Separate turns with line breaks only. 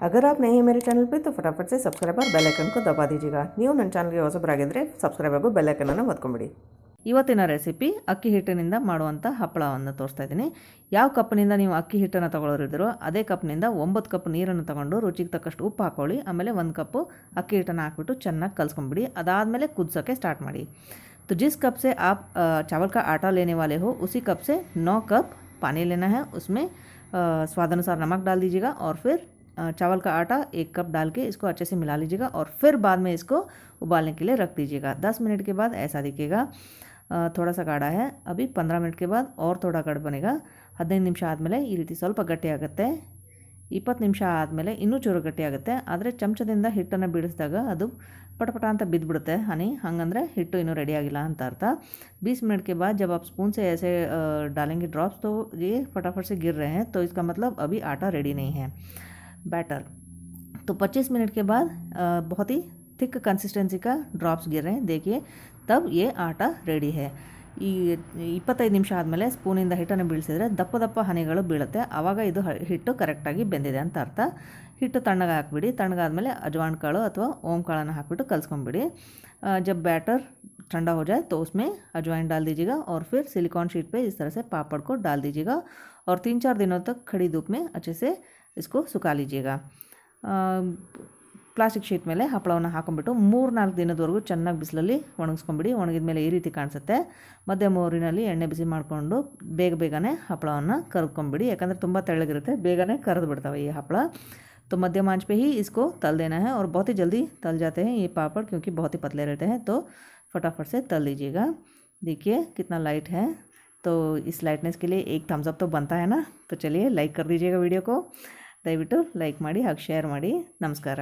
अगर आप नए हैं मेरे चैनल पे तो फटाफट से सब्सक्राइब और बेल आइकन को दबा दीजिएगा। ನೀವು ನನ್ನ ಚಾನಲ್ಗೆ ಹೊಸಬರಾಗಿದ್ದರೆ ಸಬ್ಸ್ಕ್ರೈಬ್ ಆಗೋ ಬೆಲ್ ಐಕನ್ ಅನ್ನು ಒತ್ಕೊಂಬಿಡಿ। ಇವತ್ತಿನ ರೆಸಿಪಿ ಅಕ್ಕಿ ಹಿಟ್ಟಿನಿಂದ ಮಾಡುವಂಥ ಹಪ್ಪಳವನ್ನು ತೋರಿಸ್ತಾ ಇದ್ದೀನಿ। ಯಾವ ಕಪ್ನಿಂದ ನೀವು ಅಕ್ಕಿ ಹಿಟ್ಟನ್ನು ತಗೊಳ್ಳೋರಿದ್ರೋ ಅದೇ ಕಪ್ನಿಂದ 9 ಕಪ್ ನೀರನ್ನು ತಗೊಂಡು ರುಚಿಗೆ ತಕ್ಕಷ್ಟು ಉಪ್ಪು ಹಾಕೊಳ್ಳಿ। ಆಮೇಲೆ 1 ಕಪ್ ಅಕ್ಕಿ ಹಿಟ್ಟನ್ನು ಹಾಕಿಬಿಟ್ಟು ಚೆನ್ನಾಗಿ ಕಲಿಸ್ಕೊಂಬಿಡಿ। ಅದಾದಮೇಲೆ ಕುದಿಸೋಕ್ಕೆ ಸ್ಟಾರ್ಟ್ ಮಾಡಿ। तो जिस कप से आप चावल का आटा लेने वाले हो उसी कप से 9 कप पानी लेना है। उसमें स्वादानुसार नमक डाल दीजिएगा और फिर चावल का आटा 1 कप डाल के इसको अच्छे से मिला लीजिएगा और फिर बाद में इसको उबालने के लिए रख दीजिएगा। 10 मिनट के बाद ऐसा दिखेगा। थोड़ा सा गाढ़ा है। अभी 15 मिनट के बाद और थोड़ा गाढ़ बनेगा। 15 ನಿಮಿಷ ಆದಮೇಲೆ ಈ ರೀತಿ ಸ್ವಲ್ಪ ಗಟ್ಟಿ ಆಗುತ್ತೆ। 20 ನಿಮಿಷ ಆದಮೇಲೆ ಇನ್ನೂ ಚೂರು ಗಟ್ಟಿ ಆಗುತ್ತೆ। ಆದರೆ ಚಮಚದಿಂದ ಹಿಟ್ಟನ್ನು ಬೀಳಿಸಿದಾಗ ಅದು पटपटा ಅಂತ ಬಿದ್ದುಬಿಡುತ್ತೆ ಹನಿ, ಹಾಗಂದ್ರೆ ಹಿಟ್ಟು ಇನ್ನೂ ರೆಡಿ ಆಗಿಲ್ಲ ಅಂತ ಅರ್ಥ। 20 मिनट के बाद जब आप स्पून से ऐसे डालेंगे ड्रॉप्स तो ये फटाफट से गिर रहे हैं, तो इसका मतलब अभी आटा रेडी नहीं है बैटर। तो 25 मिनट के बाद बहुत ही थिक कंसिस्टेंसी का ड्रॉप्स गिर रहे हैं, देखिए तब ये आटा रेडी है। ಈ 25 ನಿಮಿಷ ಆದಮೇಲೆ ಸ್ಪೂನಿಂದ ಹಿಟ್ಟನ್ನು ಬೀಳಿಸಿದರೆ ದಪ್ಪ ದಪ್ಪ ಹನಿಗಳು ಬೀಳುತ್ತೆ, ಆವಾಗ ಇದು ಹಿಟ್ಟು ಕರೆಕ್ಟಾಗಿ ಬೆಂದಿದೆ ಅಂತ ಅರ್ಥ। ಹಿಟ್ಟು ತಣ್ಣಗೆ ಹಾಕಿಬಿಡಿ। ತಣ್ಣಗಾದ್ಮೇಲೆ अजवाइन काಳು ಅಥವಾ ओम काಳನ್ನು ಹಾಕಿಬಿಟ್ಟು ಕಲಿಸ್ಕೊಂಬಿಡಿ। जब बैटर ठंडा हो जाए तो उसमें अजवाइन डाल दीजिएगा और फिर सिलिकॉन शीट पे इस तरह से पापड़ को डाल दीजिएगा और 3-4 दिनों तक खड़ी धूप में अच्छे से इसको सुखा लीजिएगा। ಪ್ಲಾಸ್ಟಿಕ್ ಶೀಟ್ ಮೇಲೆ ಹಪ್ಪಳವನ್ನು ಹಾಕೊಂಡ್ಬಿಟ್ಟು 3-4 ದಿನದವರೆಗೂ ಚೆನ್ನಾಗಿ ಬಿಸಿಲಲ್ಲಿ ಒಣಗಿಸ್ಕೊಂಬಿಡಿ। ಒಣಗಿದ ಮೇಲೆ ಈ ರೀತಿ ಕಾಣಿಸುತ್ತೆ। ಮಧ್ಯಮ ಊರಿನಲ್ಲಿ ಎಣ್ಣೆ ಬಿಸಿ ಮಾಡಿಕೊಂಡು ಬೇಗನೆ ಹಪ್ಪಳವನ್ನು ಕರೆದ್ಕೊಂಬಿಡಿ, ಯಾಕಂದರೆ ತುಂಬ ತೆಳ್ಳಗಿರುತ್ತೆ, ಬೇಗನೆ ಕರೆದು ಬಿಡ್ತವೆ ये हपड़ा। तो मध्यम आंच पे ही इसको तल देना है और बहुत ही जल्दी तल जाते हैं ये पापड़, क्योंकि बहुत ही पतले रहते हैं। तो फटाफट से तल लीजिएगा। देखिए कितना लाइट है। तो इस लाइटनेस के लिए एक थम्स अप तो बनता है ना। तो चलिए लाइक कर दीजिएगा विडियो को, ದಯವಿಟ್ಟು ಲೈಕ್ ಮಾಡಿ ಹಾಗೂ ಶೇರ್ ಮಾಡಿ। ನಮಸ್ಕಾರ।